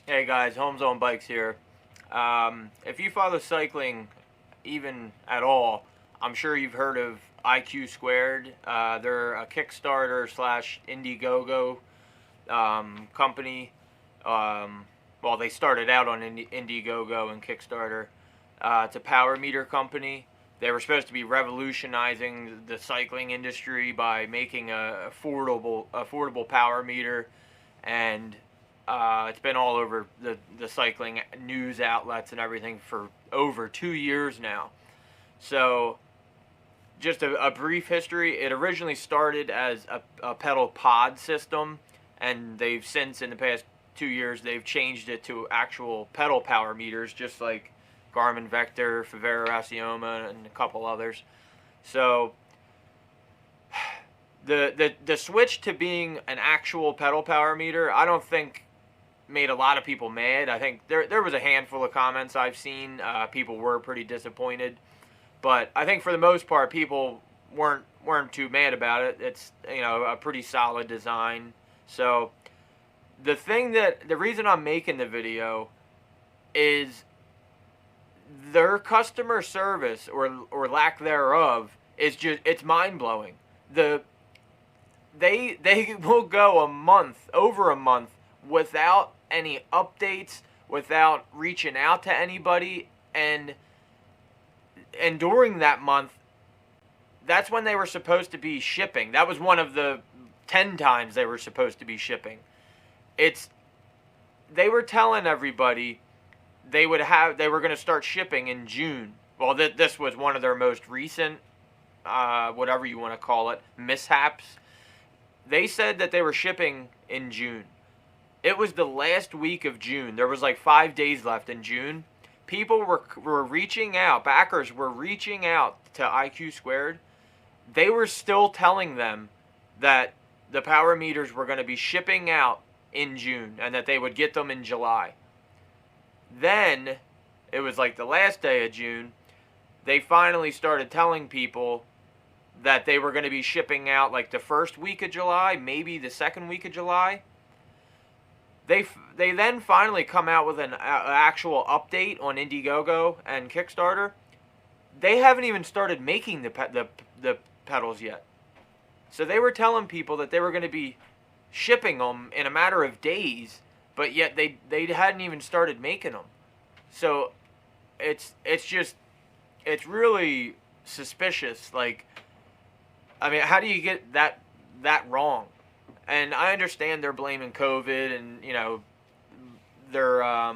Hey guys, Homes on Bikes here. If you follow cycling even at all, I'm sure you've heard of iQsquared. They're a Kickstarter slash indiegogo company. Well, they started out on Indiegogo and Kickstarter. It's a power meter company. They were supposed to be revolutionizing the cycling industry by making a affordable power meter, and it's been all over the cycling news outlets and everything for over 2 years now. So, just a brief history. It originally started as a pedal pod system, and they've since, in the past 2 years, they've changed it to actual pedal power meters, just like Garmin Vector, Favero Assioma, and a couple others. So, the switch to being an actual pedal power meter, I don't think made a lot of people mad. I think there was a handful of comments I've seen. People were pretty disappointed, but I think for the most part, people weren't too mad about it. It's a pretty solid design. So the reason I'm making the video is their customer service or lack thereof is just, it's mind blowing. They will go over a month without any updates, without reaching out to anybody, and during that month, that's when they were supposed to be shipping. That was one of the 10 times they were supposed to be shipping. They were telling everybody they were going to start shipping in June. Well, this was one of their most recent, whatever you want to call it, mishaps. They said that they were shipping in June. It was the last week of June. There was like 5 days left in June. People were reaching out. Backers were reaching out to iQsquared. They were still telling them that the power meters were going to be shipping out in June and that they would get them in July. Then, it was like the last day of June, they finally started telling people that they were going to be shipping out like the first week of July, maybe the second week of July. They then finally come out with an actual update on Indiegogo and Kickstarter. They haven't even started making the pedals yet. So they were telling people that they were going to be shipping them in a matter of days, but yet they hadn't even started making them. So it's really suspicious. Like, I mean, how do you get that wrong? And I understand they're blaming COVID and, they're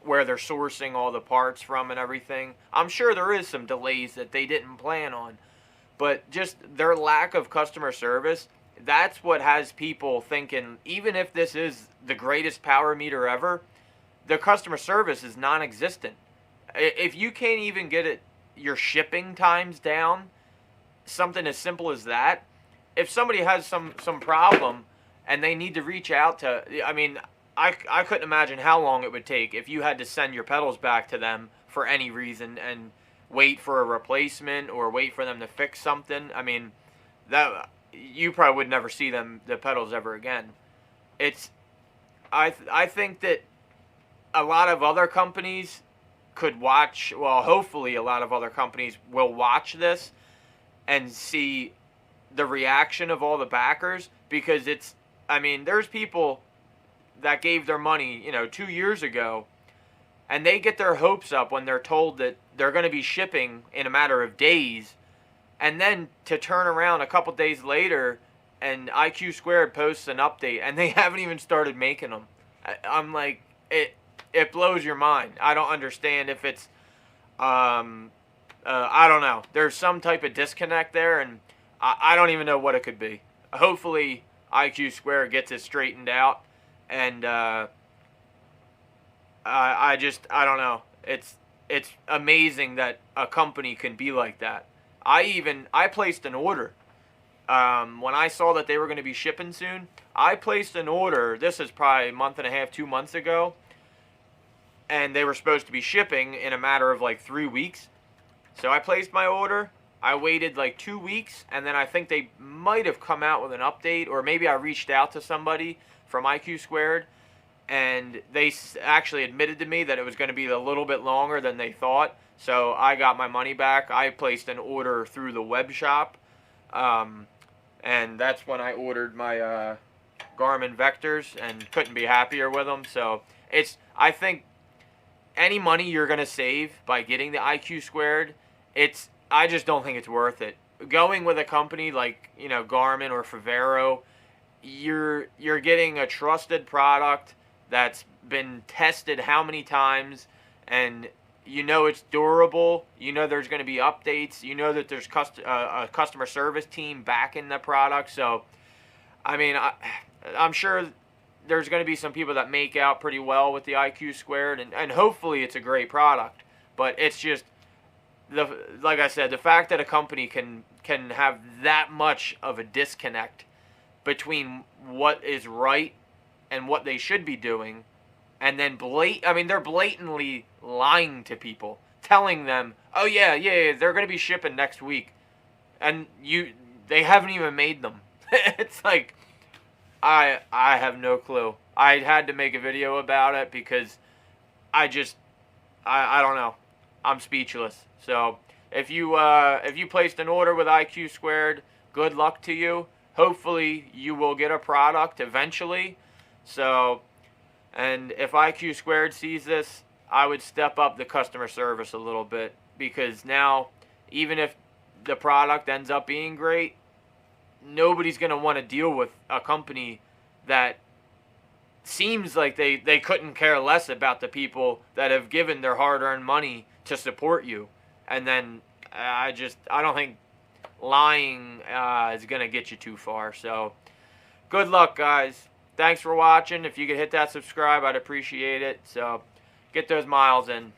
where they're sourcing all the parts from and everything. I'm sure there is some delays that they didn't plan on. But just their lack of customer service, that's what has people thinking, even if this is the greatest power meter ever, the customer service is non-existent. If you can't even get your shipping times down, something as simple as that, if somebody has some problem and they need to reach out to, I mean, I couldn't imagine how long it would take if you had to send your pedals back to them for any reason and wait for a replacement or wait for them to fix something. I mean, that you probably would never see the pedals ever again. I think that a lot of other companies could watch, well, hopefully a lot of other companies will watch this and see the reaction of all the backers, because there's people that gave their money, 2 years ago, and they get their hopes up when they're told that they're going to be shipping in a matter of days, and then to turn around a couple days later and iQsquared posts an update and they haven't even started making them. I'm like, it blows your mind. I don't understand if it's I don't know. There's some type of disconnect there, and I don't even know what it could be. Hopefully, iQsquare gets it straightened out, and I don't know. It's amazing that a company can be like that. I placed an order. When I saw that they were going to be shipping soon, I placed an order. This is probably a month and a half, 2 months ago, and they were supposed to be shipping in a matter of like 3 weeks. So I placed my order. I waited like 2 weeks, and then I think they might have come out with an update, or maybe I reached out to somebody from iQsquared, and they actually admitted to me that it was going to be a little bit longer than they thought. So I got my money back. I placed an order through the web shop, and that's when I ordered my Garmin Vectors and couldn't be happier with them. So I think any money you're going to save by getting the iQsquared, I just don't think it's worth it. Going with a company like, Garmin or Favero, you're getting a trusted product that's been tested how many times, and it's durable. There's going to be updates. That there's a customer service team backing the product. So, I mean, I'm sure there's going to be some people that make out pretty well with the iQsquared, and hopefully it's a great product. But it's just, like I said, the fact that a company can have that much of a disconnect between what is right and what they should be doing, and then they're blatantly lying to people, telling them, oh yeah, they're going to be shipping next week, and they haven't even made them. It's like, I have no clue. I had to make a video about it because I don't know. I'm speechless. So if you placed an order with iQsquared, good luck to you. Hopefully you will get a product eventually. So, and if iQsquared sees this, I would step up the customer service a little bit, because now, even if the product ends up being great, nobody's going to want to deal with a company that seems like they couldn't care less about the people that have given their hard-earned money to support you. And then I don't think lying is going to get you too far. So good luck, guys. Thanks for watching. If you could hit that subscribe, I'd appreciate it. So get those miles in.